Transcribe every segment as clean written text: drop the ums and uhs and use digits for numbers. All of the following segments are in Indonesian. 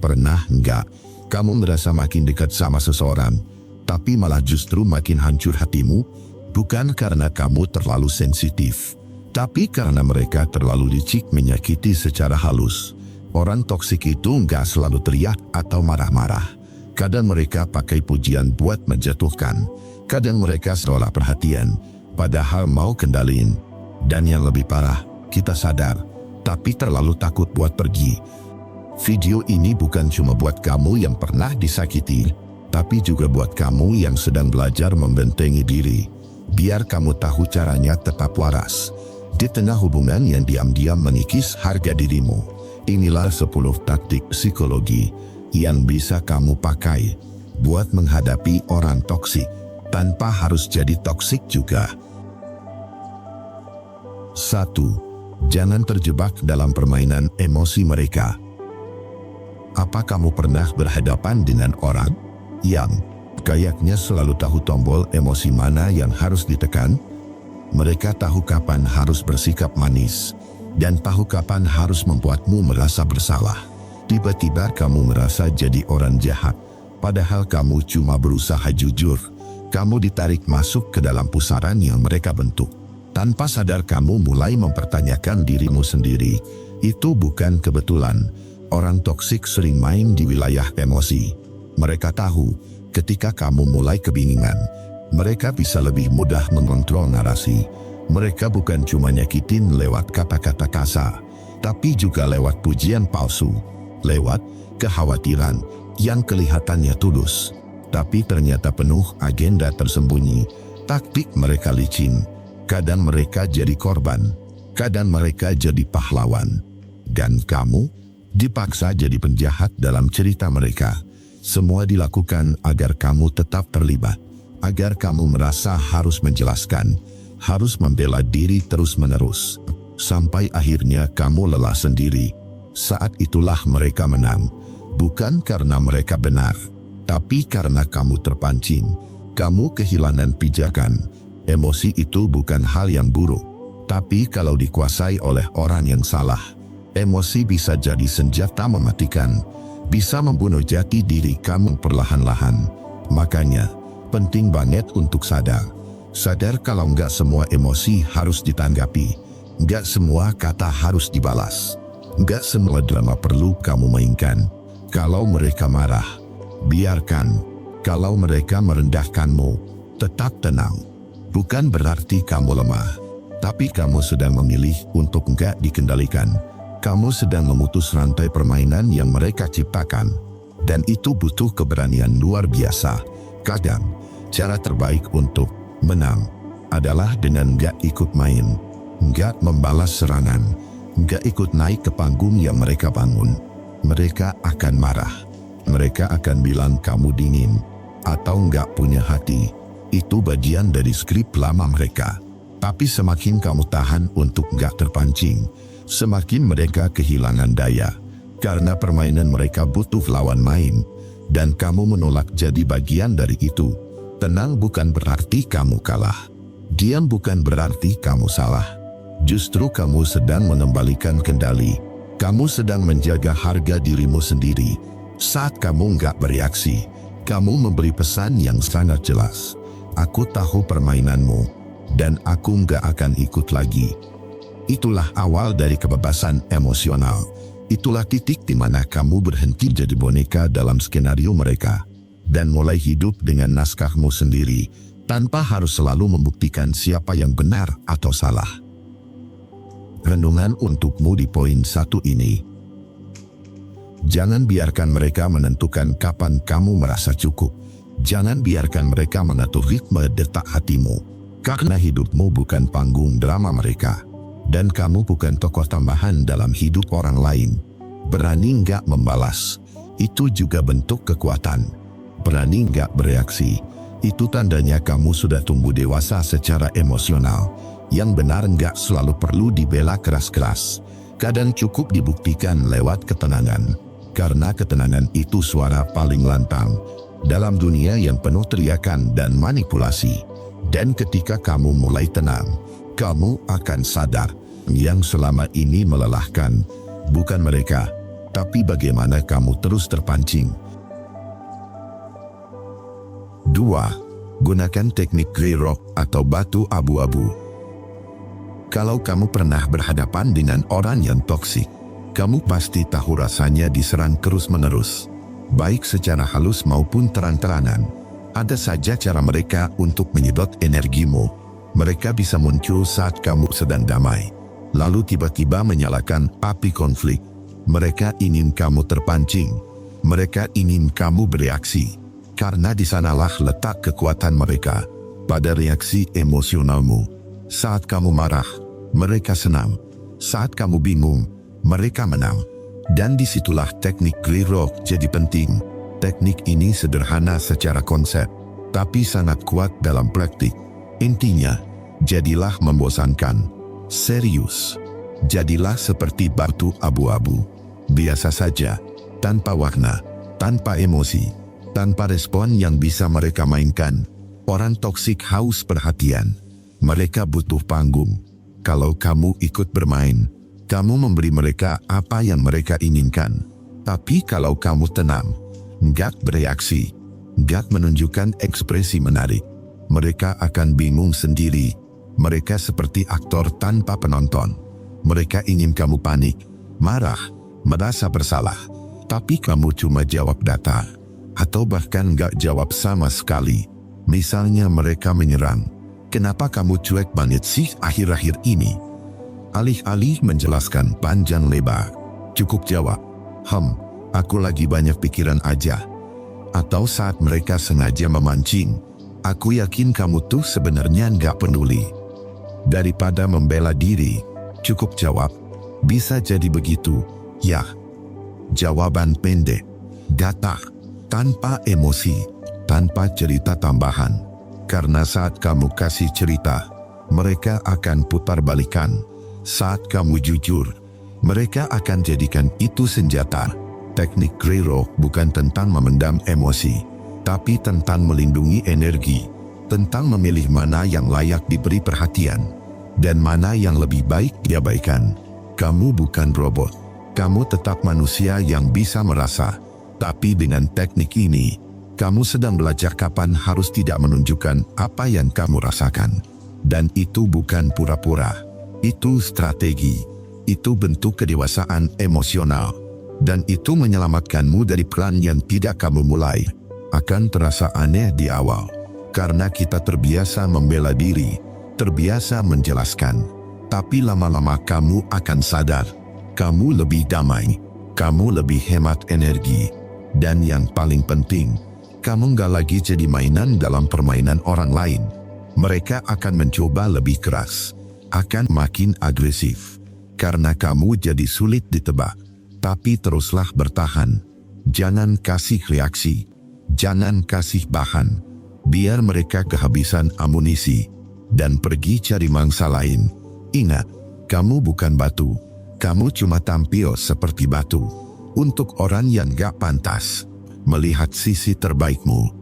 Pernah enggak kamu merasa makin dekat sama seseorang, tapi malah justru makin hancur hatimu? Bukan karena kamu terlalu sensitif, tapi karena mereka terlalu licik menyakiti secara halus. Orang toksik itu enggak selalu teriak atau marah-marah. Kadang mereka pakai pujian buat menjatuhkan. Kadang mereka seolah perhatian, padahal mau kendaliin. Dan yang lebih parah, kita sadar, tapi terlalu takut buat pergi. Video ini bukan cuma buat kamu yang pernah disakiti, tapi juga buat kamu yang sedang belajar membentengi diri. Biar kamu tahu caranya tetap waras di tengah hubungan yang diam-diam mengikis harga dirimu. Inilah 10 taktik psikologi yang bisa kamu pakai buat menghadapi orang toksik tanpa harus jadi toksik juga. 1. Jangan terjebak dalam permainan emosi mereka. Apa kamu pernah berhadapan dengan orang yang kayaknya selalu tahu tombol emosi mana yang harus ditekan? Mereka tahu kapan harus bersikap manis dan tahu kapan harus membuatmu merasa bersalah. Tiba-tiba kamu merasa jadi orang jahat, padahal kamu cuma berusaha jujur. Kamu ditarik masuk ke dalam pusaran yang mereka bentuk. Tanpa sadar kamu mulai mempertanyakan dirimu sendiri. Itu bukan kebetulan. Orang toksik sering main di wilayah emosi. Mereka tahu ketika kamu mulai kebingungan, mereka bisa lebih mudah mengontrol narasi. Mereka bukan cuma nyakitin lewat kata-kata kasar, tapi juga lewat pujian palsu, lewat kekhawatiran yang kelihatannya tulus, tapi ternyata penuh agenda tersembunyi. Taktik mereka licin. Kadang mereka jadi korban, kadang mereka jadi pahlawan. Dan kamu dipaksa jadi penjahat dalam cerita mereka. Semua dilakukan agar kamu tetap terlibat, agar kamu merasa harus menjelaskan, harus membela diri terus-menerus, sampai akhirnya kamu lelah sendiri. Saat itulah mereka menang, bukan karena mereka benar, tapi karena kamu terpancing, kamu kehilangan pijakan. Emosi itu bukan hal yang buruk, tapi kalau dikuasai oleh orang yang salah, emosi bisa jadi senjata mematikan, bisa membunuh jati diri kamu perlahan-lahan. Makanya, penting banget untuk sadar. Sadar kalau nggak semua emosi harus ditanggapi, nggak semua kata harus dibalas, nggak semua drama perlu kamu mainkan. Kalau mereka marah, biarkan. Kalau mereka merendahkanmu, tetap tenang. Bukan berarti kamu lemah, tapi kamu sedang memilih untuk nggak dikendalikan. Kamu sedang memutus rantai permainan yang mereka ciptakan. Dan itu butuh keberanian luar biasa. Kadang, cara terbaik untuk menang adalah dengan nggak ikut main, nggak membalas serangan, nggak ikut naik ke panggung yang mereka bangun. Mereka akan marah. Mereka akan bilang kamu dingin atau nggak punya hati. Itu bagian dari skrip lama mereka. Tapi semakin kamu tahan untuk nggak terpancing, semakin mereka kehilangan daya. Karena permainan mereka butuh lawan main, dan kamu menolak jadi bagian dari itu. Tenang bukan berarti kamu kalah. Diam bukan berarti kamu salah. Justru kamu sedang mengembalikan kendali. Kamu sedang menjaga harga dirimu sendiri. Saat kamu nggak bereaksi, kamu memberi pesan yang sangat jelas. Aku tahu permainanmu, dan aku nggak akan ikut lagi. Itulah awal dari kebebasan emosional. Itulah titik di mana kamu berhenti jadi boneka dalam skenario mereka, dan mulai hidup dengan naskahmu sendiri, tanpa harus selalu membuktikan siapa yang benar atau salah. Renungan untukmu di poin 1 ini. Jangan biarkan mereka menentukan kapan kamu merasa cukup. Jangan biarkan mereka mengatur ritme detak hatimu, karena hidupmu bukan panggung drama mereka, dan kamu bukan tokoh tambahan dalam hidup orang lain. Berani nggak membalas, itu juga bentuk kekuatan. Berani nggak bereaksi, itu tandanya kamu sudah tumbuh dewasa secara emosional. Yang benar nggak selalu perlu dibela keras-keras, kadang cukup dibuktikan lewat ketenangan, karena ketenangan itu suara paling lantang dalam dunia yang penuh teriakan dan manipulasi. Dan ketika kamu mulai tenang, kamu akan sadar yang selama ini melelahkan bukan mereka, tapi bagaimana kamu terus terpancing. 2. Gunakan teknik grey rock atau batu abu-abu. Kalau kamu pernah berhadapan dengan orang yang toksik, kamu pasti tahu rasanya diserang terus-menerus, baik secara halus maupun terang-terangan. Ada saja cara mereka untuk menyedot energimu. Mereka bisa muncul saat kamu sedang damai, lalu tiba-tiba menyalakan api konflik. Mereka ingin kamu terpancing. Mereka ingin kamu bereaksi. Karena di sanalah letak kekuatan mereka, pada reaksi emosionalmu. Saat kamu marah, mereka senang. Saat kamu bingung, mereka menang. Dan disitulah teknik grey rock jadi penting. Teknik ini sederhana secara konsep, tapi sangat kuat dalam praktik. Intinya, jadilah membosankan. Serius. Jadilah seperti batu abu-abu. Biasa saja, tanpa warna, tanpa emosi, tanpa respon yang bisa mereka mainkan. Orang toksik haus perhatian. Mereka butuh panggung. Kalau kamu ikut bermain, kamu memberi mereka apa yang mereka inginkan. Tapi kalau kamu tenang, nggak bereaksi, nggak menunjukkan ekspresi menarik, mereka akan bingung sendiri. Mereka seperti aktor tanpa penonton. Mereka ingin kamu panik, marah, merasa bersalah. Tapi kamu cuma jawab data. Atau bahkan nggak jawab sama sekali. Misalnya mereka menyerang. Kenapa kamu cuek banget sih akhir-akhir ini? Alih-alih menjelaskan panjang lebar, cukup jawab, aku lagi banyak pikiran aja. Atau saat mereka sengaja memancing, aku yakin kamu tuh sebenarnya nggak peduli. Daripada membela diri, cukup jawab, bisa jadi begitu, ya. Jawaban pendek, datar, tanpa emosi, tanpa cerita tambahan. Karena saat kamu kasih cerita, mereka akan putar balikan. Saat kamu jujur, mereka akan jadikan itu senjata. Teknik grey rock bukan tentang memendam emosi, tapi tentang melindungi energi, tentang memilih mana yang layak diberi perhatian, dan mana yang lebih baik diabaikan. Kamu bukan robot, kamu tetap manusia yang bisa merasa. Tapi dengan teknik ini, kamu sedang belajar kapan harus tidak menunjukkan apa yang kamu rasakan. Dan itu bukan pura-pura, itu strategi, itu bentuk kedewasaan emosional. Dan itu menyelamatkanmu dari peran yang tidak kamu mulai. Akan terasa aneh di awal, karena kita terbiasa membela diri, terbiasa menjelaskan. Tapi lama-lama kamu akan sadar, kamu lebih damai, kamu lebih hemat energi. Dan yang paling penting, kamu nggak lagi jadi mainan dalam permainan orang lain. Mereka akan mencoba lebih keras, akan makin agresif, karena kamu jadi sulit ditebak. Tapi teruslah bertahan. Jangan kasih reaksi, jangan kasih bahan. Biar mereka kehabisan amunisi dan pergi cari mangsa lain. Ingat, kamu bukan batu. Kamu cuma tampil seperti batu untuk orang yang gak pantas melihat sisi terbaikmu.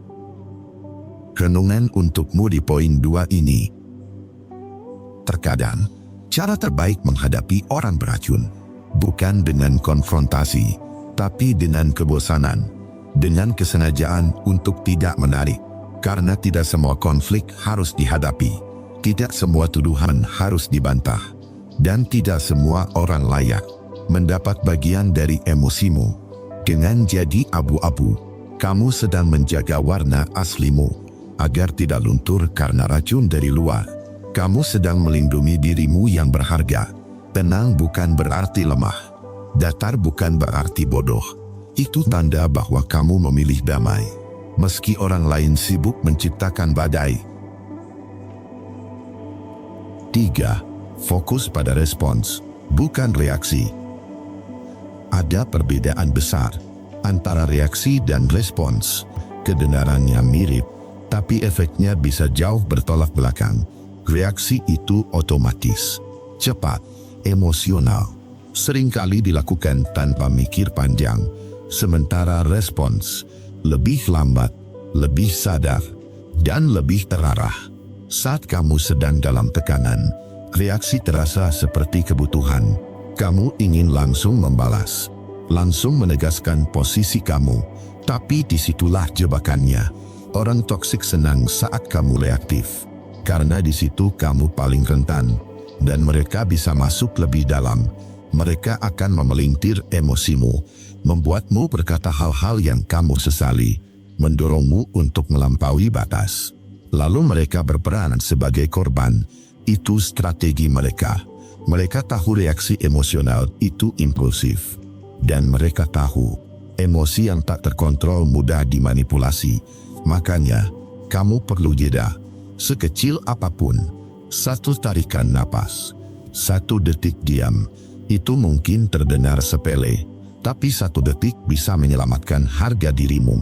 Renungan untukmu di poin 2 ini. Terkadang, cara terbaik menghadapi orang beracun bukan dengan konfrontasi, tapi dengan kebosanan, dengan kesengajaan untuk tidak menarik. Karena tidak semua konflik harus dihadapi, tidak semua tuduhan harus dibantah, dan tidak semua orang layak mendapat bagian dari emosimu. Dengan jadi abu-abu, kamu sedang menjaga warna aslimu agar tidak luntur karena racun dari luar. Kamu sedang melindungi dirimu yang berharga. Tenang bukan berarti lemah. Datar bukan berarti bodoh. Itu tanda bahwa kamu memilih damai, meski orang lain sibuk menciptakan badai. 3. Fokus pada respons, bukan reaksi. Ada perbedaan besar antara reaksi dan respons. Kedengarannya mirip, tapi efeknya bisa jauh bertolak belakang. Reaksi itu otomatis, cepat, emosional, seringkali dilakukan tanpa mikir panjang. Sementara respons lebih lambat, lebih sadar, dan lebih terarah. Saat kamu sedang dalam tekanan, reaksi terasa seperti kebutuhan. Kamu ingin langsung membalas. langsung menegaskan posisi kamu. Tapi disitulah jebakannya. Orang toksik senang saat kamu reaktif, karena di situ kamu paling rentan, dan mereka bisa masuk lebih dalam. Mereka akan memelintir emosimu, membuatmu berkata hal-hal yang kamu sesali, mendorongmu untuk melampaui batas. Lalu mereka berperan sebagai korban. Itu strategi mereka. Mereka tahu reaksi emosional itu impulsif. Dan mereka tahu, emosi yang tak terkontrol mudah dimanipulasi. Makanya, kamu perlu jeda. Sekecil apapun, satu tarikan napas, 1 detik diam, itu mungkin terdengar sepele, tapi 1 detik bisa menyelamatkan harga dirimu,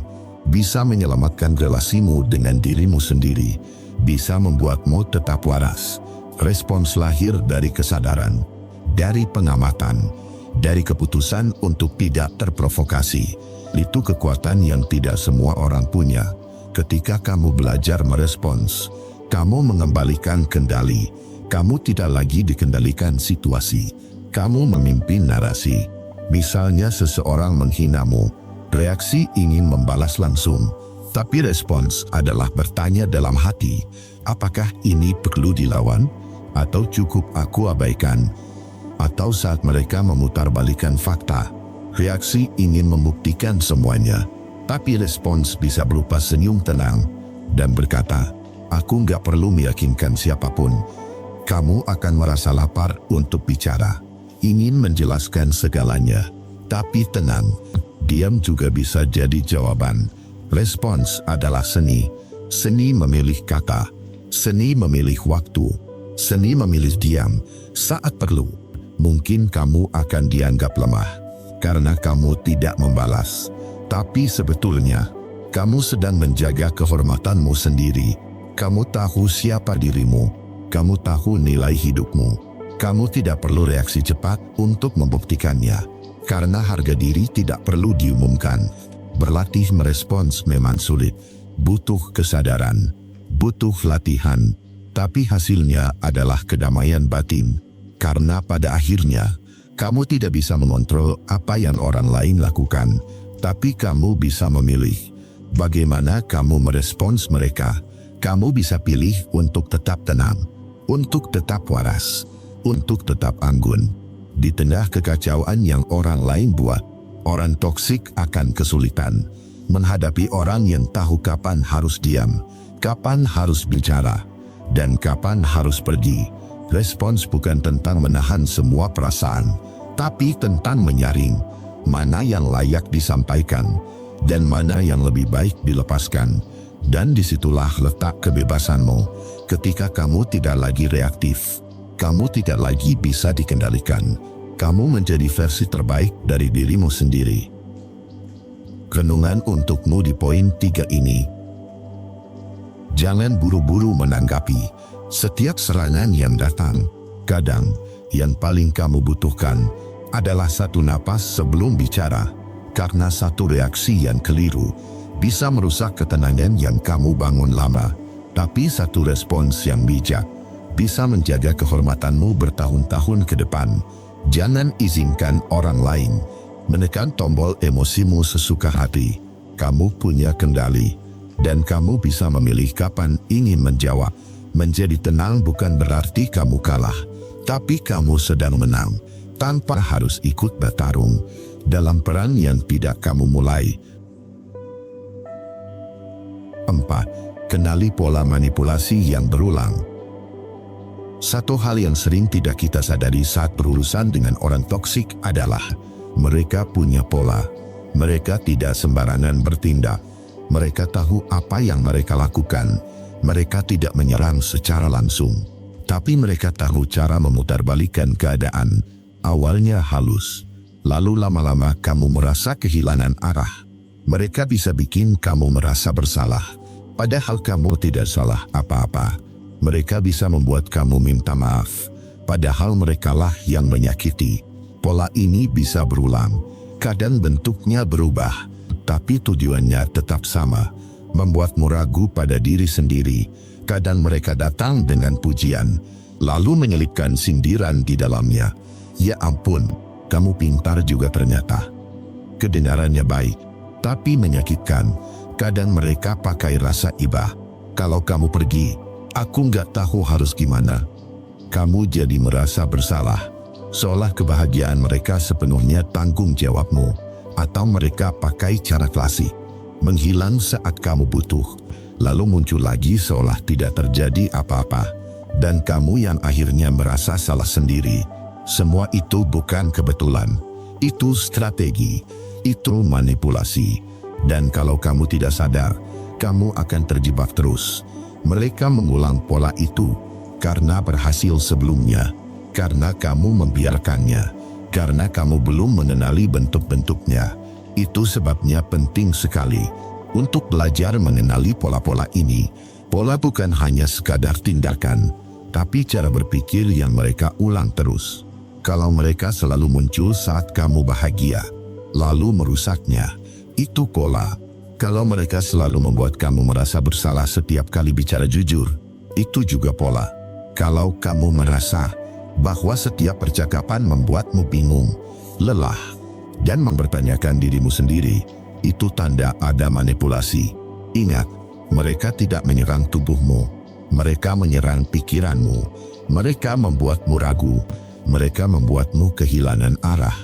bisa menyelamatkan relasimu dengan dirimu sendiri, bisa membuatmu tetap waras. Respons lahir dari kesadaran, dari pengamatan, dari keputusan untuk tidak terprovokasi. Itu kekuatan yang tidak semua orang punya. Ketika kamu belajar merespons, kamu mengembalikan kendali. Kamu tidak lagi dikendalikan situasi. Kamu memimpin narasi. Misalnya seseorang menghinamu, reaksi ingin membalas langsung. Tapi respons adalah bertanya dalam hati, apakah ini perlu dilawan? Atau cukup aku abaikan? Atau saat mereka memutarbalikan fakta, reaksi ingin membuktikan semuanya. Tapi respons bisa berupa senyum tenang dan berkata, aku nggak perlu meyakinkan siapapun. Kamu akan merasa lapar untuk bicara, ingin menjelaskan segalanya. Tapi tenang, diam juga bisa jadi jawaban. Respons adalah seni. Seni memilih kata, seni memilih waktu, seni memilih diam saat perlu. Mungkin kamu akan dianggap lemah karena kamu tidak membalas. Tapi sebetulnya, kamu sedang menjaga kehormatanmu sendiri. Kamu tahu siapa dirimu. Kamu tahu nilai hidupmu. Kamu tidak perlu reaksi cepat untuk membuktikannya. Karena harga diri tidak perlu diumumkan. Berlatih merespons memang sulit. Butuh kesadaran. Butuh latihan. Tapi hasilnya adalah kedamaian batin. Karena pada akhirnya, kamu tidak bisa mengontrol apa yang orang lain lakukan. Tapi kamu bisa memilih bagaimana kamu merespons mereka. Kamu bisa pilih untuk tetap tenang, untuk tetap waras, untuk tetap anggun. Di tengah kekacauan yang orang lain buat, orang toksik akan kesulitan menghadapi orang yang tahu kapan harus diam, kapan harus bicara, dan kapan harus pergi. Respons bukan tentang menahan semua perasaan, tapi tentang menyaring mana yang layak disampaikan dan mana yang lebih baik dilepaskan. Dan disitulah letak kebebasanmu. Ketika kamu tidak lagi reaktif, kamu tidak lagi bisa dikendalikan. Kamu menjadi versi terbaik dari dirimu sendiri. Renungan untukmu di poin 3 ini. Jangan buru-buru menanggapi setiap serangan yang datang. Kadang, yang paling kamu butuhkan adalah 1 napas sebelum bicara, karena 1 reaksi yang keliru bisa merusak ketenangan yang kamu bangun lama. Tapi 1 respons yang bijak bisa menjaga kehormatanmu bertahun-tahun ke depan. Jangan izinkan orang lain menekan tombol emosimu sesuka hati. Kamu punya kendali, dan kamu bisa memilih kapan ingin menjawab. Menjadi tenang bukan berarti kamu kalah, tapi kamu sedang menang, tanpa harus ikut bertarung dalam perang yang tidak kamu mulai. 4. Kenali pola manipulasi yang berulang. Satu hal yang sering tidak kita sadari saat berurusan dengan orang toksik adalah mereka punya pola. Mereka tidak sembarangan bertindak. Mereka tahu apa yang mereka lakukan. Mereka tidak menyerang secara langsung, tapi mereka tahu cara memutarbalikkan keadaan. Awalnya halus, lalu lama-lama kamu merasa kehilangan arah. Mereka bisa bikin kamu merasa bersalah, padahal kamu tidak salah apa-apa. Mereka bisa membuat kamu minta maaf, padahal merekalah yang menyakiti. Pola ini bisa berulang, kadang bentuknya berubah, tapi tujuannya tetap sama, membuatmu ragu pada diri sendiri. Kadang mereka datang dengan pujian, lalu menyelipkan sindiran di dalamnya. Ya ampun, kamu pintar juga ternyata. kedengarannya baik, tapi menyakitkan. Kadang mereka pakai rasa iba. Kalau kamu pergi, aku nggak tahu harus gimana. Kamu jadi merasa bersalah, seolah kebahagiaan mereka sepenuhnya tanggung jawabmu. Atau mereka pakai cara klasik, menghilang saat kamu butuh, lalu muncul lagi seolah tidak terjadi apa-apa. Dan kamu yang akhirnya merasa salah sendiri. Semua itu bukan kebetulan. Itu strategi, itu manipulasi. Dan kalau kamu tidak sadar, kamu akan terjebak terus. Mereka mengulang pola itu karena berhasil sebelumnya, karena kamu membiarkannya, karena kamu belum mengenali bentuk-bentuknya. Itu sebabnya penting sekali untuk belajar mengenali pola-pola ini. Pola bukan hanya sekadar tindakan, tapi cara berpikir yang mereka ulang terus. Kalau mereka selalu muncul saat kamu bahagia, lalu merusaknya, itu pola. Kalau mereka selalu membuat kamu merasa bersalah setiap kali bicara jujur, itu juga pola. Kalau kamu merasa bahwa setiap percakapan membuatmu bingung, lelah, dan mempertanyakan dirimu sendiri, itu tanda ada manipulasi. Ingat, mereka tidak menyerang tubuhmu, mereka menyerang pikiranmu. Mereka membuatmu ragu, mereka membuatmu kehilangan arah,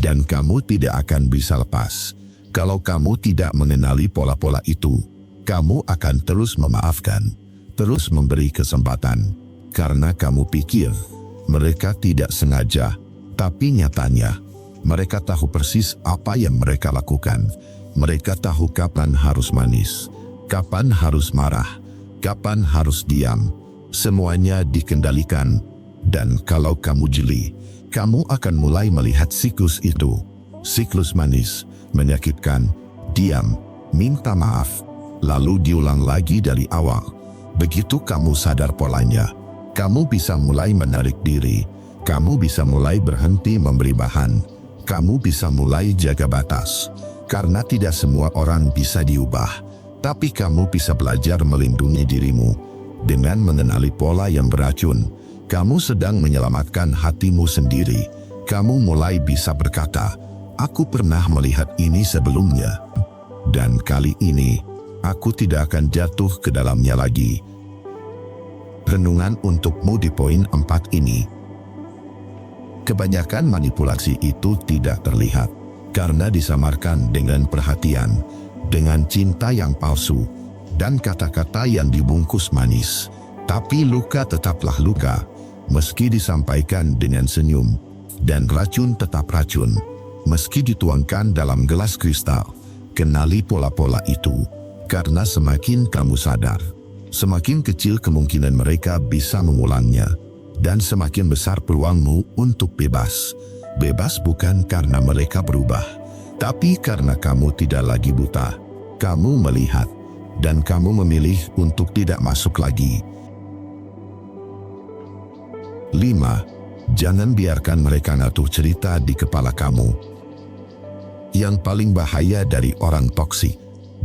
dan kamu tidak akan bisa lepas. Kalau kamu tidak mengenali pola-pola itu, kamu akan terus memaafkan, terus memberi kesempatan, karena kamu pikir mereka tidak sengaja, tapi nyatanya mereka tahu persis apa yang mereka lakukan. Mereka tahu kapan harus manis, kapan harus marah, kapan harus diam. Semuanya dikendalikan. Dan kalau kamu jeli, kamu akan mulai melihat siklus itu. Siklus manis, menyakitkan, diam, minta maaf, lalu diulang lagi dari awal. Begitu kamu sadar polanya, kamu bisa mulai menarik diri, kamu bisa mulai berhenti memberi bahan, kamu bisa mulai jaga batas. Karena tidak semua orang bisa diubah, tapi kamu bisa belajar melindungi dirimu. Dengan mengenali pola yang beracun, kamu sedang menyelamatkan hatimu sendiri. Kamu mulai bisa berkata, aku pernah melihat ini sebelumnya, dan kali ini, aku tidak akan jatuh ke dalamnya lagi. Renungan untukmu di poin 4 ini. Kebanyakan manipulasi itu tidak terlihat, karena disamarkan dengan perhatian, dengan cinta yang palsu, dan kata-kata yang dibungkus manis. Tapi luka tetaplah luka, meski disampaikan dengan senyum, dan racun tetap racun, meski dituangkan dalam gelas kristal. Kenali pola-pola itu, karena semakin kamu sadar, semakin kecil kemungkinan mereka bisa mengulangnya, dan semakin besar peluangmu untuk bebas. Bebas bukan karena mereka berubah, tapi karena kamu tidak lagi buta. Kamu melihat, dan kamu memilih untuk tidak masuk lagi. 5. Jangan biarkan mereka ngatur cerita di kepala kamu. Yang paling bahaya dari orang toksik,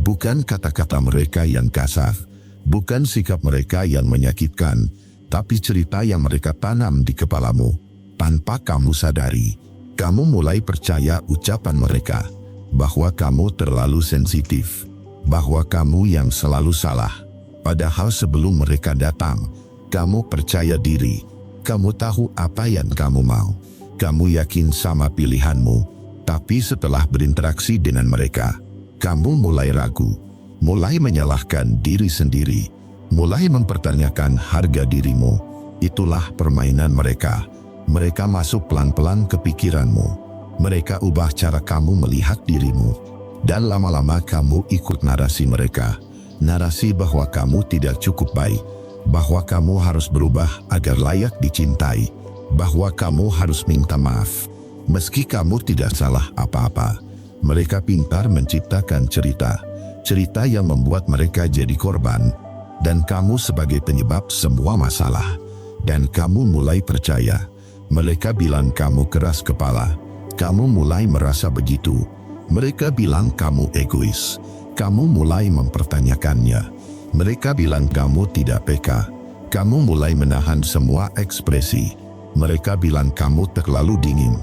bukan kata-kata mereka yang kasar, bukan sikap mereka yang menyakitkan, tapi cerita yang mereka tanam di kepalamu. Tanpa kamu sadari, kamu mulai percaya ucapan mereka, bahwa kamu terlalu sensitif, bahwa kamu yang selalu salah. Padahal sebelum mereka datang, kamu percaya diri, kamu tahu apa yang kamu mau, kamu yakin sama pilihanmu. Tapi setelah berinteraksi dengan mereka, kamu mulai ragu, mulai menyalahkan diri sendiri, mulai mempertanyakan harga dirimu. Itulah permainan mereka. Mereka masuk pelan-pelan ke pikiranmu. Mereka ubah cara kamu melihat dirimu. Dan lama-lama kamu ikut narasi mereka. Narasi bahwa kamu tidak cukup baik, bahwa kamu harus berubah agar layak dicintai, bahwa kamu harus minta maaf, meski kamu tidak salah apa-apa. Mereka pintar menciptakan cerita, cerita yang membuat mereka jadi korban, dan kamu sebagai penyebab semua masalah. Dan kamu mulai percaya. Mereka bilang kamu keras kepala. Kamu mulai merasa begitu. Mereka bilang kamu egois. Kamu mulai mempertanyakannya. Mereka bilang kamu tidak peka. Kamu mulai menahan semua ekspresi. Mereka bilang kamu terlalu dingin.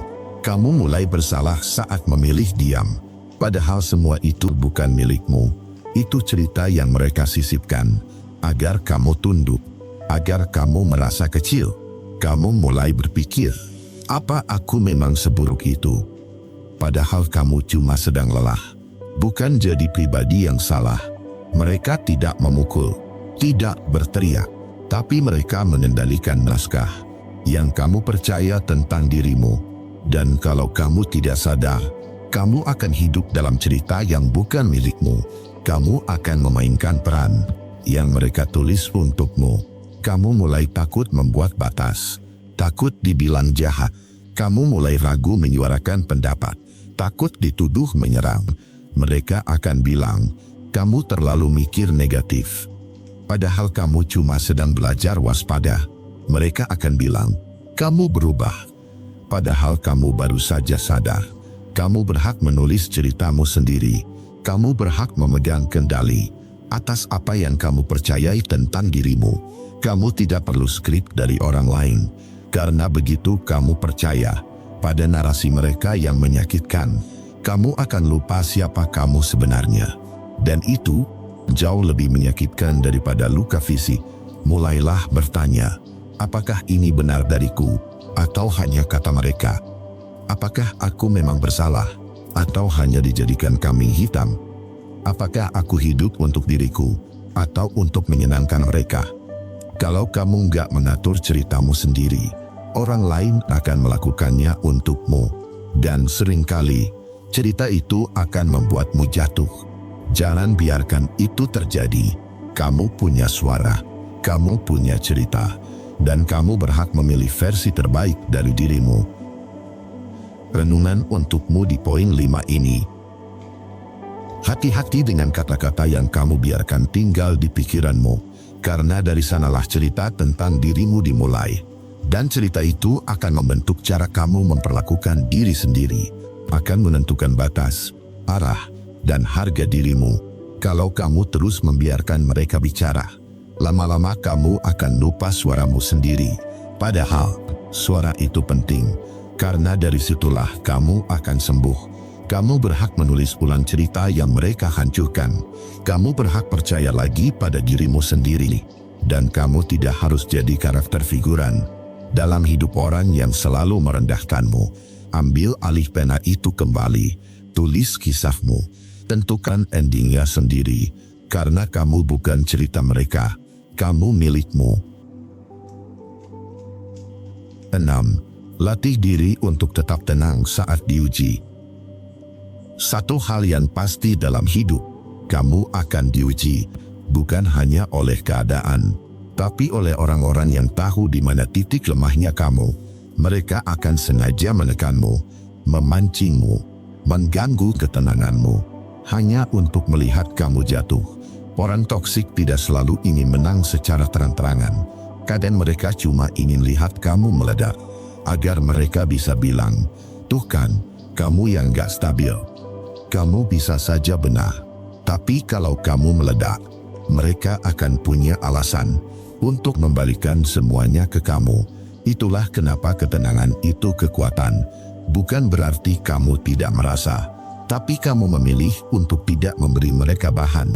Kamu mulai bersalah saat memilih diam. Padahal semua itu bukan milikmu. Itu cerita yang mereka sisipkan agar kamu tunduk, agar kamu merasa kecil. Kamu mulai berpikir, apa aku memang seburuk itu? Padahal kamu cuma sedang lelah, bukan jadi pribadi yang salah. Mereka tidak memukul, tidak berteriak, tapi mereka mengendalikan naskah yang kamu percaya tentang dirimu. Dan kalau kamu tidak sadar, kamu akan hidup dalam cerita yang bukan milikmu. Kamu akan memainkan peran yang mereka tulis untukmu. Kamu mulai takut membuat batas, takut dibilang jahat. Kamu mulai ragu menyuarakan pendapat, takut dituduh menyerang. Mereka akan bilang, kamu terlalu mikir negatif. Padahal kamu cuma sedang belajar waspada. Mereka akan bilang, kamu berubah. Padahal kamu baru saja sadar. Kamu berhak menulis ceritamu sendiri. Kamu berhak memegang kendali atas apa yang kamu percayai tentang dirimu. Kamu tidak perlu skrip dari orang lain. Karena begitu kamu percaya pada narasi mereka yang menyakitkan, kamu akan lupa siapa kamu sebenarnya. Dan itu jauh lebih menyakitkan daripada luka fisik. Mulailah bertanya, apakah ini benar dariku atau hanya kata mereka? Apakah aku memang bersalah atau hanya dijadikan kambing hitam? Apakah aku hidup untuk diriku atau untuk menyenangkan mereka? Kalau kamu nggak mengatur ceritamu sendiri, orang lain akan melakukannya untukmu. Dan seringkali cerita itu akan membuatmu jatuh. Jangan biarkan itu terjadi. Kamu punya suara, kamu punya cerita, dan kamu berhak memilih versi terbaik dari dirimu. Renungan untukmu di poin 5 ini. Hati-hati dengan kata-kata yang kamu biarkan tinggal di pikiranmu, karena dari sanalah cerita tentang dirimu dimulai. Dan cerita itu akan membentuk cara kamu memperlakukan diri sendiri, akan menentukan batas, arah, dan harga dirimu. Kalau kamu terus membiarkan mereka bicara, lama-lama kamu akan lupa suaramu sendiri. Padahal, suara itu penting. Karena dari situlah kamu akan sembuh. Kamu berhak menulis ulang cerita yang mereka hancurkan. Kamu berhak percaya lagi pada dirimu sendiri. Dan kamu tidak harus jadi karakter figuran dalam hidup orang yang selalu merendahkanmu. Ambil alih pena itu kembali. Tulis kisahmu. Tentukan endingnya sendiri. Karena kamu bukan cerita mereka. Kamu milikmu. 6. Latih diri untuk tetap tenang saat diuji. Satu hal yang pasti dalam hidup, kamu akan diuji, bukan hanya oleh keadaan, tapi oleh orang-orang yang tahu di mana titik lemahnya kamu. Mereka akan sengaja menekanmu, memancingmu, mengganggu ketenanganmu, hanya untuk melihat kamu jatuh. Orang toksik tidak selalu ingin menang secara terang-terangan. Kadang mereka cuma ingin lihat kamu meledak, agar mereka bisa bilang, tuh kan, kamu yang gak stabil. Kamu bisa saja benar, tapi kalau kamu meledak, mereka akan punya alasan untuk membalikan semuanya ke kamu. Itulah kenapa ketenangan itu kekuatan. Bukan berarti kamu tidak merasa, tapi kamu memilih untuk tidak memberi mereka bahan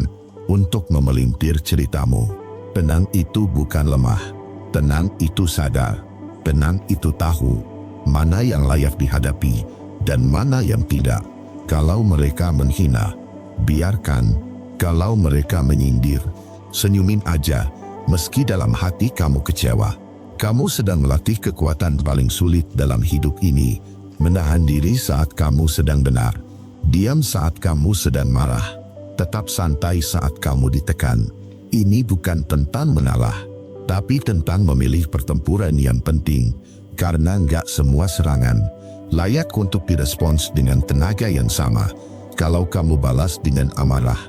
untuk memelintir ceritamu. Tenang itu bukan lemah, tenang itu sadar. Tenang itu tahu mana yang layak dihadapi dan mana yang tidak. Kalau mereka menghina, biarkan. Kalau mereka menyindir, senyumin aja. Meski dalam hati kamu kecewa, kamu sedang melatih kekuatan paling sulit dalam hidup ini. Menahan diri saat kamu sedang benar. Diam saat kamu sedang marah. Tetap santai saat kamu ditekan. Ini bukan tentang mengalah, tapi tentang memilih pertempuran yang penting. Karena nggak semua serangan layak untuk direspons dengan tenaga yang sama. Kalau kamu balas dengan amarah,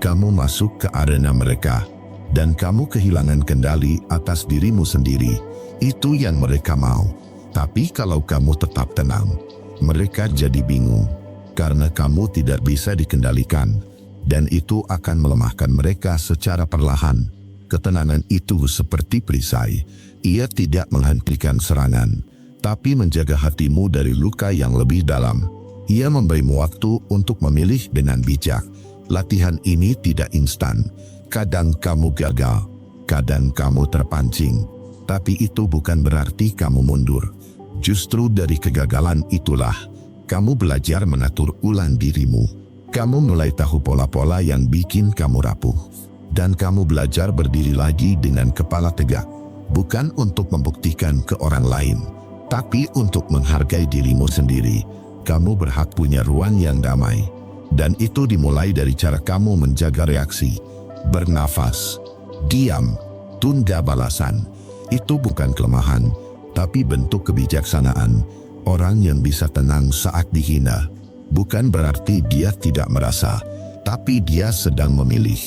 kamu masuk ke arena mereka, dan kamu kehilangan kendali atas dirimu sendiri. Itu yang mereka mau. Tapi kalau kamu tetap tenang, mereka jadi bingung, karena kamu tidak bisa dikendalikan, dan itu akan melemahkan mereka secara perlahan. Ketenangan itu seperti perisai. Ia tidak menghentikan serangan, tapi menjaga hatimu dari luka yang lebih dalam. Ia memberimu waktu untuk memilih dengan bijak. Latihan ini tidak instan. Kadang kamu gagal, kadang kamu terpancing. Tapi itu bukan berarti kamu mundur. Justru dari kegagalan itulah kamu belajar mengatur ulang dirimu. Kamu mulai tahu pola-pola yang bikin kamu rapuh. Dan kamu belajar berdiri lagi dengan kepala tegak. Bukan untuk membuktikan ke orang lain, tapi untuk menghargai dirimu sendiri. Kamu berhak punya ruang yang damai. Dan itu dimulai dari cara kamu menjaga reaksi. Bernafas, diam, tunda balasan. Itu bukan kelemahan, tapi bentuk kebijaksanaan. Orang yang bisa tenang saat dihina bukan berarti dia tidak merasa, tapi dia sedang memilih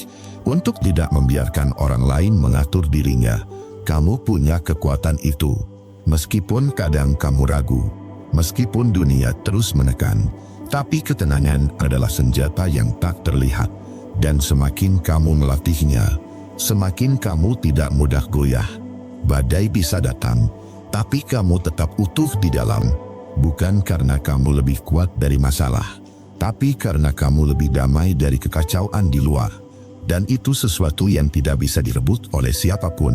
untuk tidak membiarkan orang lain mengatur dirinya. Kamu punya kekuatan itu, meskipun kadang kamu ragu, meskipun dunia terus menekan. Tapi ketenangan adalah senjata yang tak terlihat, dan semakin kamu melatihnya, semakin kamu tidak mudah goyah. Badai bisa datang, tapi kamu tetap utuh di dalam. Bukan karena kamu lebih kuat dari masalah, tapi karena kamu lebih damai dari kekacauan di luar. Dan itu sesuatu yang tidak bisa direbut oleh siapapun,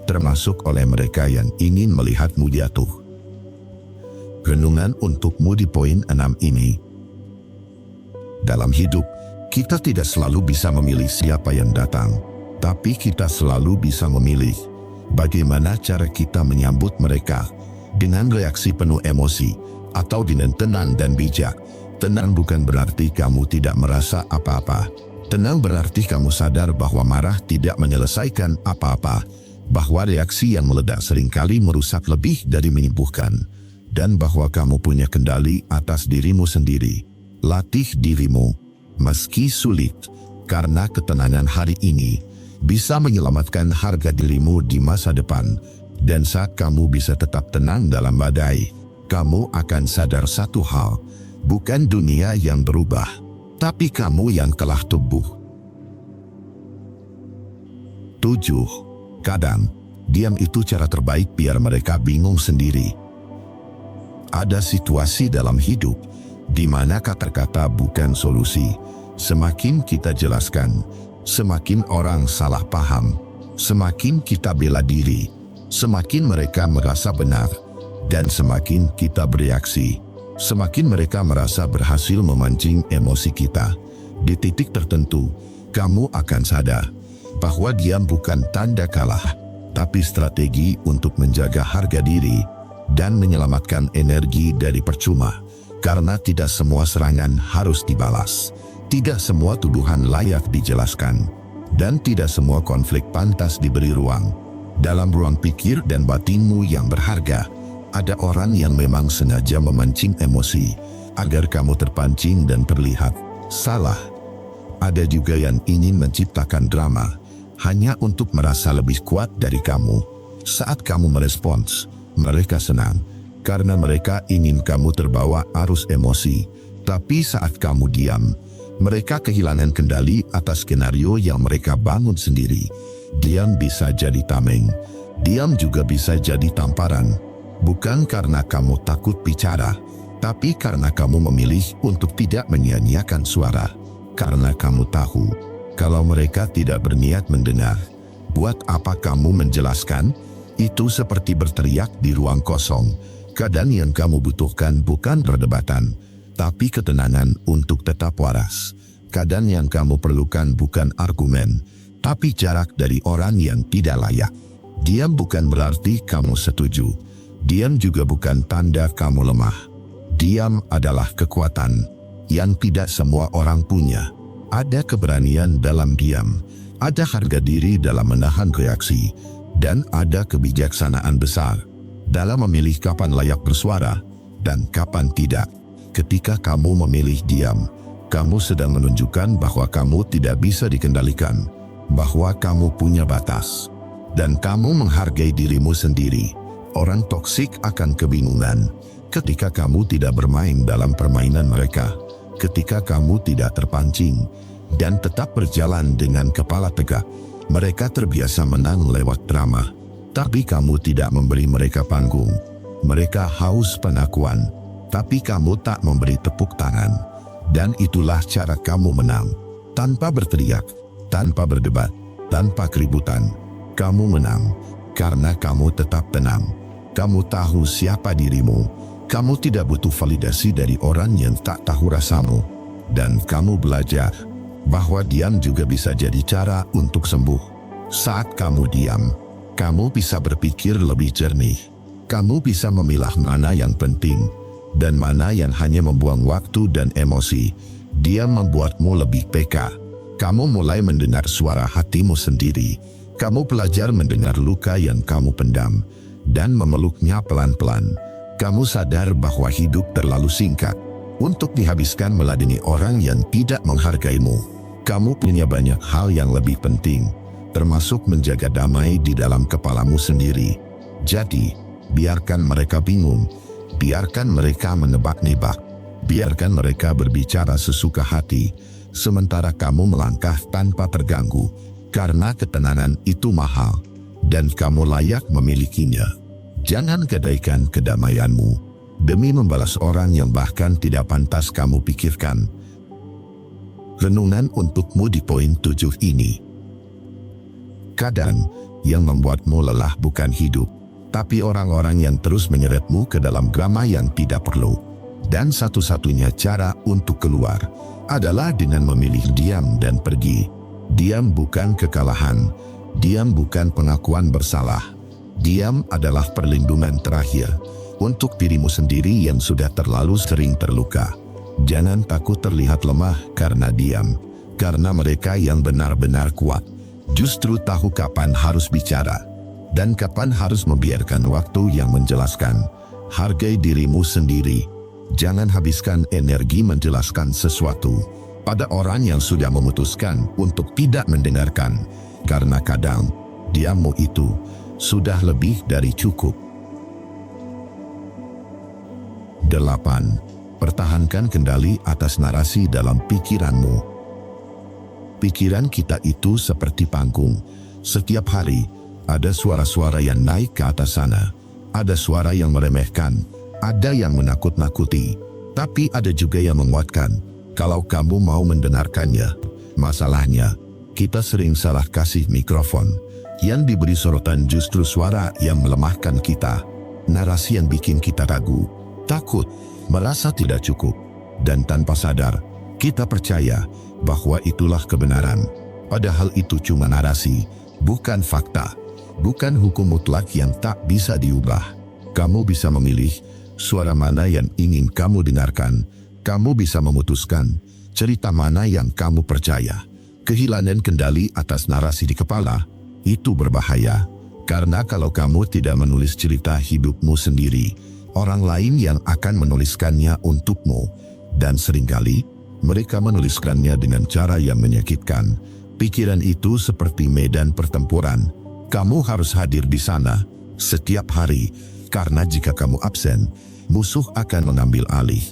termasuk oleh mereka yang ingin melihatmu jatuh. Renungan untukmu di poin 6 ini. Dalam hidup, kita tidak selalu bisa memilih siapa yang datang, tapi kita selalu bisa memilih bagaimana cara kita menyambut mereka, dengan reaksi penuh emosi atau dengan tenang dan bijak. Tenang bukan berarti kamu tidak merasa apa-apa. Tenang berarti kamu sadar bahwa marah tidak menyelesaikan apa-apa, bahwa reaksi yang meledak seringkali merusak lebih dari menyembuhkan, dan bahwa kamu punya kendali atas dirimu sendiri. Latih dirimu, meski sulit, karena ketenangan hari ini bisa menyelamatkan harga dirimu di masa depan. Dan saat kamu bisa tetap tenang dalam badai, kamu akan sadar satu hal, bukan dunia yang berubah, tapi kamu yang telah tumbuh. 7. Kadang, diam itu cara terbaik biar mereka bingung sendiri. Ada situasi dalam hidup di mana kata-kata bukan solusi. Semakin kita jelaskan, semakin orang salah paham. Semakin kita bela diri, semakin mereka merasa benar. Dan semakin kita bereaksi, semakin mereka merasa berhasil memancing emosi kita. Di titik tertentu, kamu akan sadar bahwa diam bukan tanda kalah, tapi strategi untuk menjaga harga diri dan menyelamatkan energi dari percuma. Karena tidak semua serangan harus dibalas, tidak semua tuduhan layak dijelaskan, dan tidak semua konflik pantas diberi ruang. Dalam ruang pikir dan batinmu yang berharga, ada orang yang memang sengaja memancing emosi agar kamu terpancing dan terlihat salah. Ada juga yang ingin menciptakan drama hanya untuk merasa lebih kuat dari kamu. Saat kamu merespons, mereka senang karena mereka ingin kamu terbawa arus emosi. Tapi saat kamu diam, mereka kehilangan kendali atas skenario yang mereka bangun sendiri. Diam bisa jadi tameng, diam juga bisa jadi tamparan. Bukan karena kamu takut bicara, tapi karena kamu memilih untuk tidak menyia-nyiakan suara. Karena kamu tahu, kalau mereka tidak berniat mendengar, buat apa kamu menjelaskan? Itu seperti berteriak di ruang kosong. Kadang yang kamu butuhkan bukan perdebatan, tapi ketenangan untuk tetap waras. Kadang yang kamu perlukan bukan argumen, tapi jarak dari orang yang tidak layak. Diam bukan berarti kamu setuju. Diam juga bukan tanda kamu lemah. Diam adalah kekuatan yang tidak semua orang punya. Ada keberanian dalam diam, ada harga diri dalam menahan reaksi, dan ada kebijaksanaan besar dalam memilih kapan layak bersuara dan kapan tidak. Ketika kamu memilih diam, kamu sedang menunjukkan bahwa kamu tidak bisa dikendalikan, bahwa kamu punya batas, dan kamu menghargai dirimu sendiri. Orang toksik akan kebingungan ketika kamu tidak bermain dalam permainan mereka, ketika kamu tidak terpancing dan tetap berjalan dengan kepala tegak. Mereka terbiasa menang lewat drama, tapi kamu tidak memberi mereka panggung. Mereka haus pengakuan, tapi kamu tak memberi tepuk tangan. Dan itulah cara kamu menang. Tanpa berteriak, tanpa berdebat, tanpa keributan, kamu menang. Karena kamu tetap tenang. Kamu tahu siapa dirimu. Kamu tidak butuh validasi dari orang yang tak tahu rasamu. Dan kamu belajar bahwa diam juga bisa jadi cara untuk sembuh. Saat kamu diam, kamu bisa berpikir lebih jernih. Kamu bisa memilah mana yang penting dan mana yang hanya membuang waktu dan emosi. Diam membuatmu lebih peka. Kamu mulai mendengar suara hatimu sendiri. Kamu belajar mendengar luka yang kamu pendam dan memeluknya pelan-pelan. Kamu sadar bahwa hidup terlalu singkat untuk dihabiskan meladeni orang yang tidak menghargaimu. Kamu punya banyak hal yang lebih penting, termasuk menjaga damai di dalam kepalamu sendiri. Jadi, biarkan mereka bingung, biarkan mereka menebak-nebak, biarkan mereka berbicara sesuka hati, sementara kamu melangkah tanpa terganggu, karena ketenangan itu mahal, dan kamu layak memilikinya. Jangan gadaikan kedamaianmu demi membalas orang yang bahkan tidak pantas kamu pikirkan. Renungan untukmu di poin 7 ini. Kadang, yang membuatmu lelah bukan hidup, tapi orang-orang yang terus menyeretmu ke dalam drama yang tidak perlu. Dan satu-satunya cara untuk keluar adalah dengan memilih diam dan pergi. Diam bukan kekalahan, diam bukan pengakuan bersalah. Diam adalah perlindungan terakhir untuk dirimu sendiri yang sudah terlalu sering terluka. Jangan takut terlihat lemah karena diam, karena mereka yang benar-benar kuat justru tahu kapan harus bicara dan kapan harus membiarkan waktu yang menjelaskan. Hargai dirimu sendiri. Jangan habiskan energi menjelaskan sesuatu pada orang yang sudah memutuskan untuk tidak mendengarkan, karena kadang diammu itu sudah lebih dari cukup. 8. Pertahankan kendali atas narasi dalam pikiranmu. Pikiran kita itu seperti panggung. Setiap hari, ada suara-suara yang naik ke atas sana. Ada suara yang meremehkan, ada yang menakut-nakuti, tapi ada juga yang menguatkan. Kalau kamu mau mendengarkannya. Masalahnya, kita sering salah kasih mikrofon. Yang diberi sorotan justru suara yang melemahkan kita. Narasi yang bikin kita ragu, takut, merasa tidak cukup. Dan tanpa sadar, kita percaya bahwa itulah kebenaran. Padahal itu cuma narasi, bukan fakta, bukan hukum mutlak yang tak bisa diubah. Kamu bisa memilih suara mana yang ingin kamu dengarkan. Kamu bisa memutuskan cerita mana yang kamu percaya. Kehilangan kendali atas narasi di kepala itu berbahaya, karena kalau kamu tidak menulis cerita hidupmu sendiri, orang lain yang akan menuliskannya untukmu. Dan seringkali mereka menuliskannya dengan cara yang menyakitkan. Pikiran itu seperti medan pertempuran. Kamu harus hadir di sana setiap hari, karena jika kamu absen, musuh akan mengambil alih.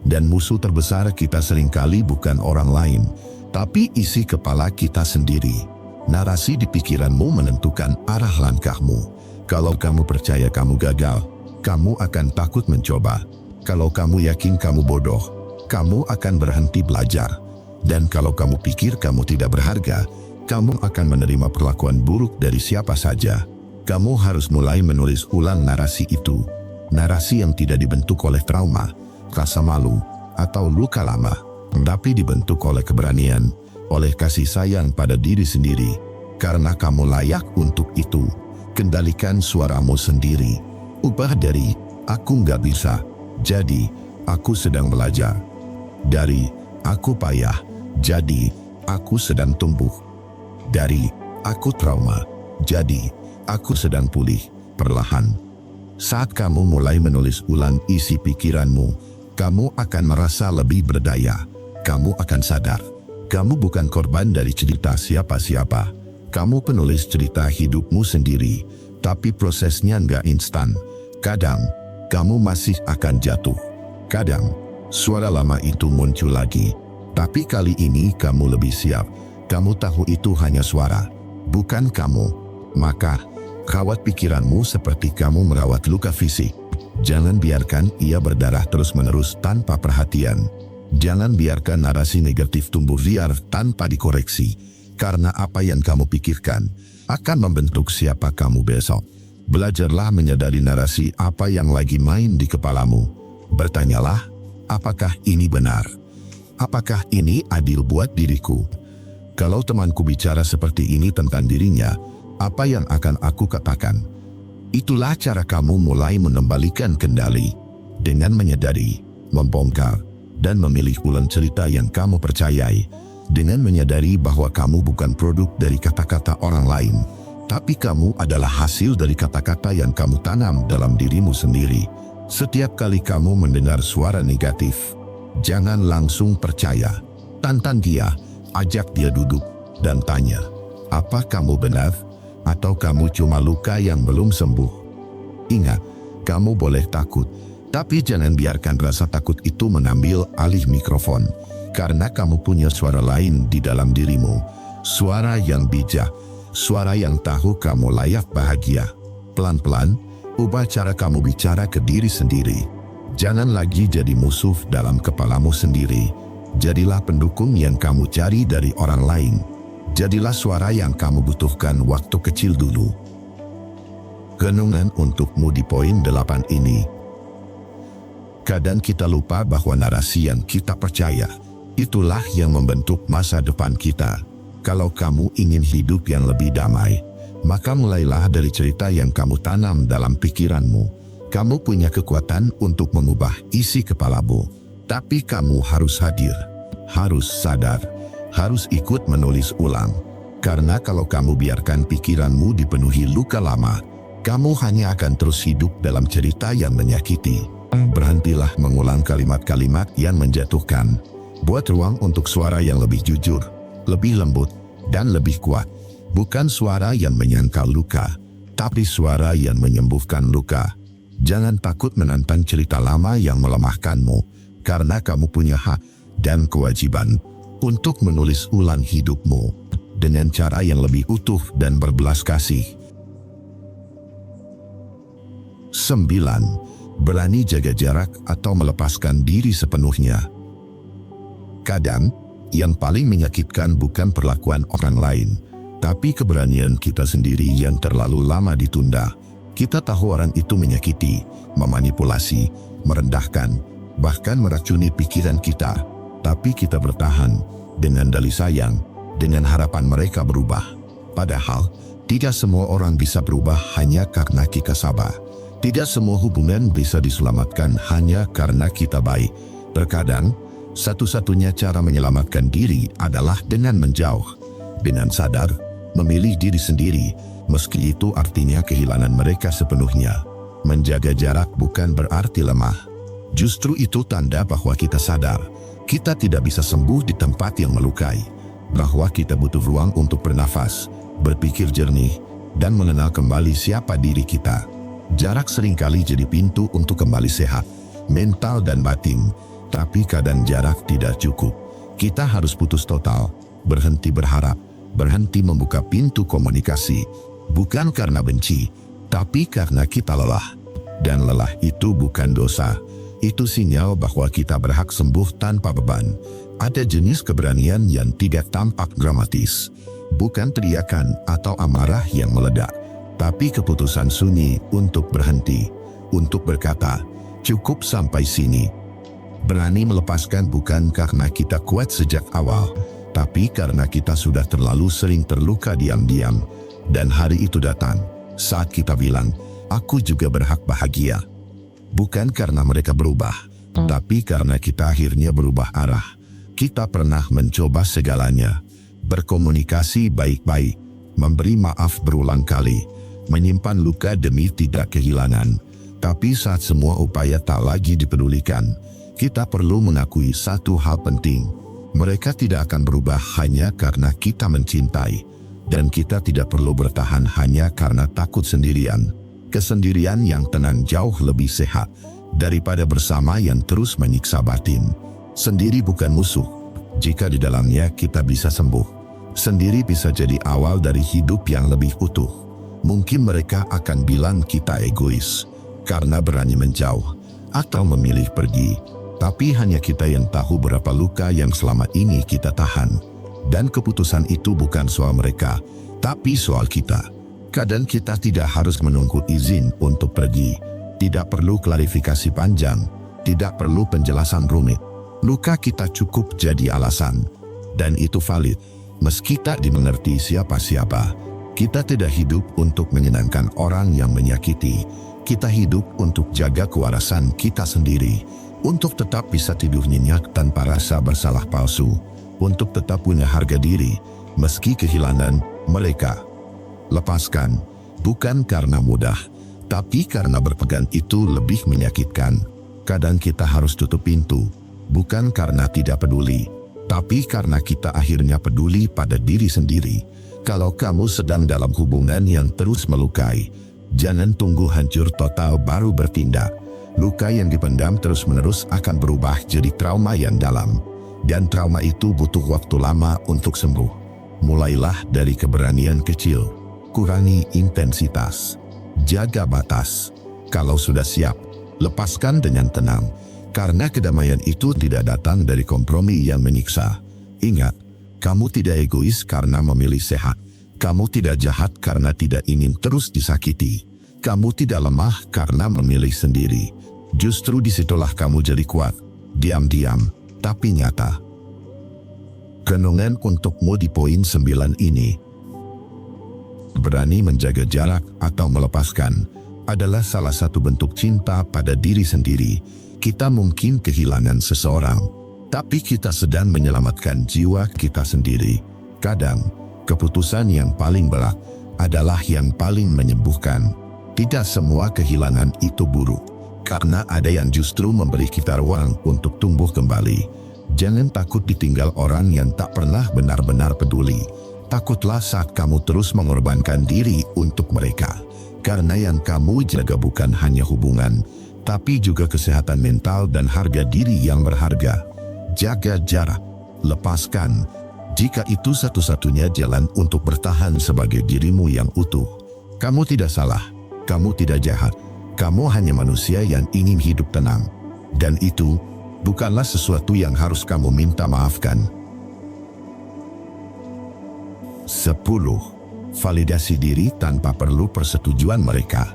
Dan musuh terbesar kita seringkali bukan orang lain, tapi isi kepala kita sendiri. Narasi di pikiranmu menentukan arah langkahmu. Kalau kamu percaya kamu gagal, kamu akan takut mencoba. Kalau kamu yakin kamu bodoh, kamu akan berhenti belajar. Dan kalau kamu pikir kamu tidak berharga, kamu akan menerima perlakuan buruk dari siapa saja. Kamu harus mulai menulis ulang narasi itu. Narasi yang tidak dibentuk oleh trauma, rasa malu, atau luka lama, tapi dibentuk oleh keberanian, oleh kasih sayang pada diri sendiri. Karena kamu layak untuk itu. Kendalikan suaramu sendiri. Ubah dari "aku nggak bisa" jadi "aku sedang belajar". Dari "aku payah" jadi "aku sedang tumbuh". Dari "aku trauma" jadi "aku sedang pulih perlahan". Saat kamu mulai menulis ulang isi pikiranmu, kamu akan merasa lebih berdaya. Kamu akan sadar, kamu bukan korban dari cerita siapa-siapa. Kamu penulis cerita hidupmu sendiri, tapi prosesnya nggak instan. Kadang, kamu masih akan jatuh. Kadang, suara lama itu muncul lagi. Tapi kali ini kamu lebih siap. Kamu tahu itu hanya suara, bukan kamu. Maka, rawat pikiranmu seperti kamu merawat luka fisik. Jangan biarkan ia berdarah terus-menerus tanpa perhatian. Jangan biarkan narasi negatif tumbuh liar tanpa dikoreksi, karena apa yang kamu pikirkan akan membentuk siapa kamu besok. Belajarlah menyadari narasi apa yang lagi main di kepalamu. Bertanyalah, apakah ini benar? Apakah ini adil buat diriku? Kalau temanku bicara seperti ini tentang dirinya, apa yang akan aku katakan? Itulah cara kamu mulai mengembalikan kendali. Dengan menyadari, membongkar, dan memilih ulang cerita yang kamu percayai. Dengan menyadari bahwa kamu bukan produk dari kata-kata orang lain, tapi kamu adalah hasil dari kata-kata yang kamu tanam dalam dirimu sendiri. Setiap kali kamu mendengar suara negatif, jangan langsung percaya. Tantang dia, ajak dia duduk, dan tanya, apa kamu benar? Atau kamu cuma luka yang belum sembuh? Ingat, kamu boleh takut, tapi jangan biarkan rasa takut itu mengambil alih mikrofon. Karena kamu punya suara lain di dalam dirimu. Suara yang bijak, suara yang tahu kamu layak bahagia. Pelan-pelan, ubah cara kamu bicara ke diri sendiri. Jangan lagi jadi musuh dalam kepalamu sendiri. Jadilah pendukung yang kamu cari dari orang lain. Jadilah suara yang kamu butuhkan waktu kecil dulu. Renungan untukmu di poin 8 ini. Kadang kita lupa bahwa narasi yang kita percaya, itulah yang membentuk masa depan kita. Kalau kamu ingin hidup yang lebih damai, maka mulailah dari cerita yang kamu tanam dalam pikiranmu. Kamu punya kekuatan untuk mengubah isi kepalamu, tapi kamu harus hadir, harus sadar, harus ikut menulis ulang. Karena kalau kamu biarkan pikiranmu dipenuhi luka lama, kamu hanya akan terus hidup dalam cerita yang menyakiti. Berhentilah mengulang kalimat-kalimat yang menjatuhkan. Buat ruang untuk suara yang lebih jujur, lebih lembut, dan lebih kuat. Bukan suara yang menyangkal luka, tapi suara yang menyembuhkan luka. Jangan takut menantang cerita lama yang melemahkanmu, karena kamu punya hak dan kewajiban untuk menulis ulang hidupmu dengan cara yang lebih utuh dan berbelas kasih. 9. Berani jaga jarak atau melepaskan diri sepenuhnya. Kadang, yang paling menyakitkan bukan perlakuan orang lain, tapi keberanian kita sendiri yang terlalu lama ditunda. Kita tahu orang itu menyakiti, memanipulasi, merendahkan, bahkan meracuni pikiran kita. Tapi kita bertahan dengan dalih sayang, dengan harapan mereka berubah. Padahal, tidak semua orang bisa berubah hanya karena kita sabar. Tidak semua hubungan bisa diselamatkan hanya karena kita baik. Terkadang, satu-satunya cara menyelamatkan diri adalah dengan menjauh. Dengan sadar, memilih diri sendiri, meski itu artinya kehilangan mereka sepenuhnya. Menjaga jarak bukan berarti lemah. Justru itu tanda bahwa kita sadar, kita tidak bisa sembuh di tempat yang melukai. Bahwa kita butuh ruang untuk bernafas, berpikir jernih, dan mengenal kembali siapa diri kita. Jarak seringkali jadi pintu untuk kembali sehat, mental dan batin. Tapi kadang jarak tidak cukup. Kita harus putus total, berhenti berharap, berhenti membuka pintu komunikasi. Bukan karena benci, tapi karena kita lelah. Dan lelah itu bukan dosa. Itu sinyal bahwa kita berhak sembuh tanpa beban. Ada jenis keberanian yang tidak tampak dramatis. Bukan teriakan atau amarah yang meledak, tapi keputusan sunyi untuk berhenti, untuk berkata, cukup sampai sini. Berani melepaskan bukan karena kita kuat sejak awal, tapi karena kita sudah terlalu sering terluka diam-diam. Dan hari itu datang, saat kita bilang, aku juga berhak bahagia. Bukan karena mereka berubah, tapi karena kita akhirnya berubah arah. Kita pernah mencoba segalanya, berkomunikasi baik-baik, memberi maaf berulang kali, menyimpan luka demi tidak kehilangan. Tapi saat semua upaya tak lagi dipedulikan, kita perlu mengakui satu hal penting. Mereka tidak akan berubah hanya karena kita mencintai. Dan kita tidak perlu bertahan hanya karena takut sendirian. Kesendirian yang tenang jauh lebih sehat daripada bersama yang terus menyiksa batin. Sendiri bukan musuh, jika di dalamnya kita bisa sembuh. Sendiri bisa jadi awal dari hidup yang lebih utuh. Mungkin mereka akan bilang kita egois, karena berani menjauh, atau memilih pergi. Tapi hanya kita yang tahu berapa luka yang selama ini kita tahan. Dan keputusan itu bukan soal mereka, tapi soal kita. Kadang kita tidak harus menunggu izin untuk pergi. Tidak perlu klarifikasi panjang, tidak perlu penjelasan rumit. Luka kita cukup jadi alasan. Dan itu valid. Meski tak dimengerti siapa-siapa, kita tidak hidup untuk menyenangkan orang yang menyakiti. Kita hidup untuk jaga kewarasan kita sendiri. Untuk tetap bisa tidur nyenyak tanpa rasa bersalah palsu. Untuk tetap punya harga diri, meski kehilangan mereka. Lepaskan, bukan karena mudah, tapi karena berpegang itu lebih menyakitkan. Kadang kita harus tutup pintu, bukan karena tidak peduli, tapi karena kita akhirnya peduli pada diri sendiri. Kalau kamu sedang dalam hubungan yang terus melukai, jangan tunggu hancur total baru bertindak. Luka yang dipendam terus-menerus akan berubah jadi trauma yang dalam. Dan trauma itu butuh waktu lama untuk sembuh. Mulailah dari keberanian kecil. Kurangi intensitas. Jaga batas. Kalau sudah siap, lepaskan dengan tenang. Karena kedamaian itu tidak datang dari kompromi yang menyiksa. Ingat, kamu tidak egois karena memilih sehat. Kamu tidak jahat karena tidak ingin terus disakiti. Kamu tidak lemah karena memilih sendiri. Justru disitulah kamu jadi kuat. Diam-diam, tapi nyata. Renungan untukmu di poin 9 ini. Berani menjaga jarak atau melepaskan adalah salah satu bentuk cinta pada diri sendiri. Kita mungkin kehilangan seseorang, tapi kita sedang menyelamatkan jiwa kita sendiri. Kadang, keputusan yang paling berat adalah yang paling menyembuhkan. Tidak semua kehilangan itu buruk, karena ada yang justru memberi kita ruang untuk tumbuh kembali. Jangan takut ditinggal orang yang tak pernah benar-benar peduli. Takutlah saat kamu terus mengorbankan diri untuk mereka. Karena yang kamu jaga bukan hanya hubungan, tapi juga kesehatan mental dan harga diri yang berharga. Jaga jarak, lepaskan, jika itu satu-satunya jalan untuk bertahan sebagai dirimu yang utuh. Kamu tidak salah, kamu tidak jahat, kamu hanya manusia yang ingin hidup tenang. Dan itu bukanlah sesuatu yang harus kamu minta maafkan. 10. Validasi diri tanpa perlu persetujuan mereka.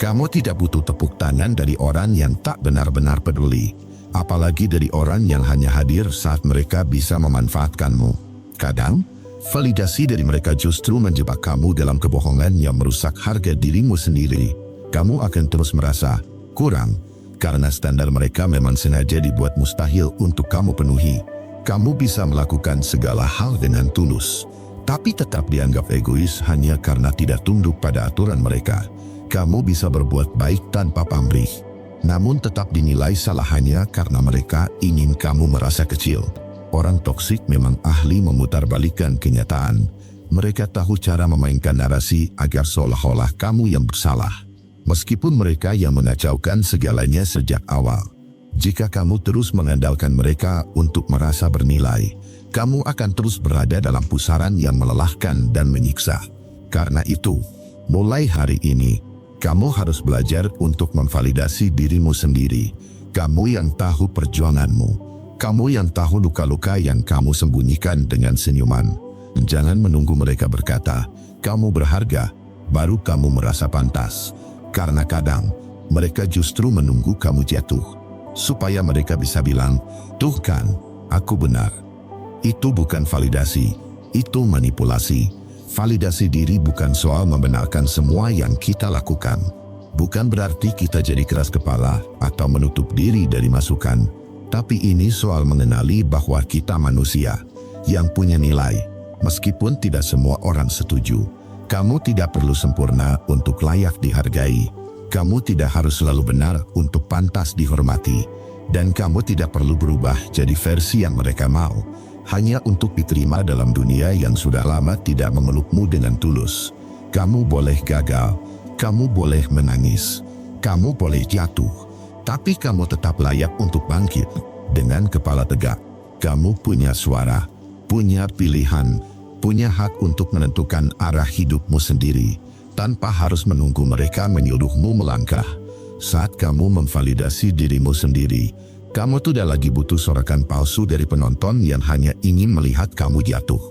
Kamu tidak butuh tepuk tangan dari orang yang tak benar-benar peduli, apalagi dari orang yang hanya hadir saat mereka bisa memanfaatkanmu. Kadang, validasi dari mereka justru menjebak kamu dalam kebohongan yang merusak harga dirimu sendiri. Kamu akan terus merasa kurang, karena standar mereka memang sengaja dibuat mustahil untuk kamu penuhi. Kamu bisa melakukan segala hal dengan tulus, tapi tetap dianggap egois hanya karena tidak tunduk pada aturan mereka. Kamu bisa berbuat baik tanpa pamrih, namun tetap dinilai salah hanya karena mereka ingin kamu merasa kecil. Orang toksik memang ahli memutarbalikkan kenyataan. Mereka tahu cara memainkan narasi agar seolah-olah kamu yang bersalah, meskipun mereka yang mengacaukan segalanya sejak awal. Jika kamu terus mengandalkan mereka untuk merasa bernilai, kamu akan terus berada dalam pusaran yang melelahkan dan menyiksa. Karena itu, mulai hari ini, kamu harus belajar untuk memvalidasi dirimu sendiri. Kamu yang tahu perjuanganmu. Kamu yang tahu luka-luka yang kamu sembunyikan dengan senyuman. Jangan menunggu mereka berkata, kamu berharga, baru kamu merasa pantas. Karena kadang, mereka justru menunggu kamu jatuh, supaya mereka bisa bilang, "Tuh kan, aku benar." Itu bukan validasi, itu manipulasi. Validasi diri bukan soal membenarkan semua yang kita lakukan. Bukan berarti kita jadi keras kepala atau menutup diri dari masukan. Tapi ini soal mengenali bahwa kita manusia yang punya nilai. Meskipun tidak semua orang setuju, kamu tidak perlu sempurna untuk layak dihargai. Kamu tidak harus selalu benar untuk pantas dihormati. Dan kamu tidak perlu berubah jadi versi yang mereka mau, hanya untuk diterima dalam dunia yang sudah lama tidak memelukmu dengan tulus. Kamu boleh gagal, kamu boleh menangis, kamu boleh jatuh, tapi kamu tetap layak untuk bangkit dengan kepala tegak. Kamu punya suara, punya pilihan, punya hak untuk menentukan arah hidupmu sendiri. tanpa harus menunggu mereka menyuruhmu melangkah. Saat kamu memvalidasi dirimu sendiri, kamu tidak lagi butuh sorakan palsu dari penonton yang hanya ingin melihat kamu jatuh.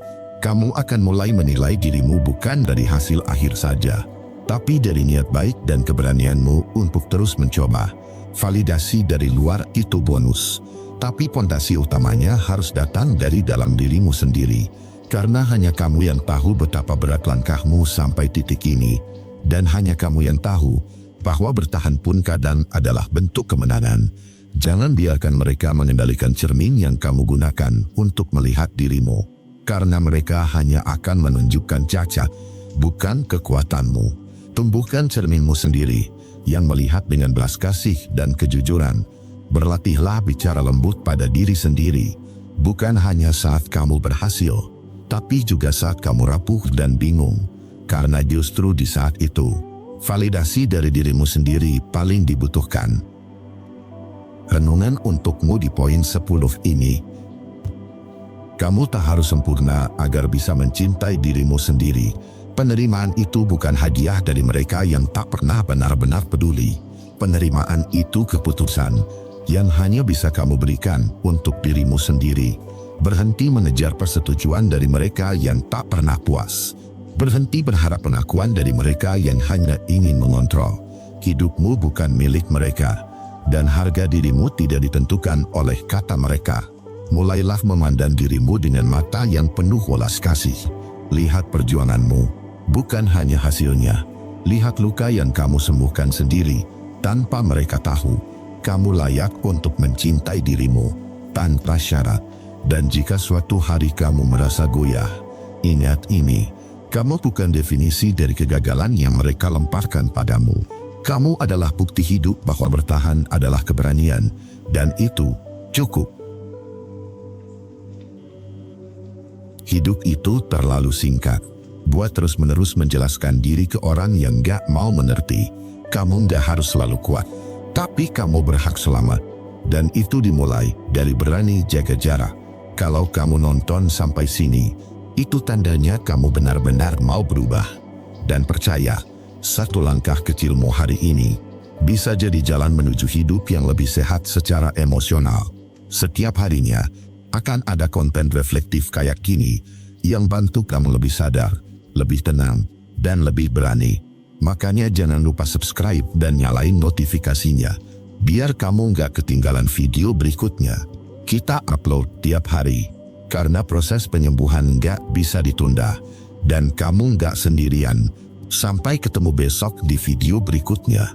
Kamu akan mulai menilai dirimu bukan dari hasil akhir saja, tapi dari niat baik dan keberanianmu untuk terus mencoba. Validasi dari luar itu bonus, tapi fondasi utamanya harus datang dari dalam dirimu sendiri. Karena hanya kamu yang tahu betapa berat langkahmu sampai titik ini, dan hanya kamu yang tahu bahwa bertahan pun kadang adalah bentuk kemenangan. Jangan biarkan mereka mengendalikan cermin yang kamu gunakan untuk melihat dirimu, karena mereka hanya akan menunjukkan cacat, bukan kekuatanmu. Tumbuhkan cerminmu sendiri, yang melihat dengan belas kasih dan kejujuran. Berlatihlah bicara lembut pada diri sendiri, bukan hanya saat kamu berhasil, tapi juga saat kamu rapuh dan bingung, karena justru di saat itu, validasi dari dirimu sendiri paling dibutuhkan. Renungan untukmu di poin 10 ini. Kamu tak harus sempurna agar bisa mencintai dirimu sendiri. Penerimaan itu bukan hadiah dari mereka yang tak pernah benar-benar peduli. Penerimaan itu keputusan yang hanya bisa kamu berikan untuk dirimu sendiri. Berhenti mengejar persetujuan dari mereka yang tak pernah puas. Berhenti berharap pengakuan dari mereka yang hanya ingin mengontrol. Hidupmu bukan milik mereka, dan harga dirimu tidak ditentukan oleh kata mereka. Mulailah memandang dirimu dengan mata yang penuh welas kasih. Lihat perjuanganmu, bukan hanya hasilnya. Lihat luka yang kamu sembuhkan sendiri, tanpa mereka tahu. Kamu layak untuk mencintai dirimu, tanpa syarat. Dan jika suatu hari kamu merasa goyah, ingat ini. Kamu bukan definisi dari kegagalan yang mereka lemparkan padamu. Kamu adalah bukti hidup bahwa bertahan adalah keberanian, dan itu cukup. Hidup itu terlalu singkat. Buat terus-menerus menjelaskan diri ke orang yang gak mau mengerti. Kamu gak harus selalu kuat, tapi kamu berhak selamat. Dan itu dimulai dari berani jaga jarak. Kalau kamu nonton sampai sini, itu tandanya kamu benar-benar mau berubah. Dan percaya, satu langkah kecilmu hari ini bisa jadi jalan menuju hidup yang lebih sehat secara emosional. Setiap harinya akan ada konten reflektif kayak gini yang bantu kamu lebih sadar, lebih tenang, dan lebih berani. Makanya jangan lupa subscribe dan nyalain notifikasinya, biar kamu nggak ketinggalan video berikutnya. Kita upload tiap hari, karena proses penyembuhan nggak bisa ditunda, dan kamu nggak sendirian. Sampai ketemu besok di video berikutnya.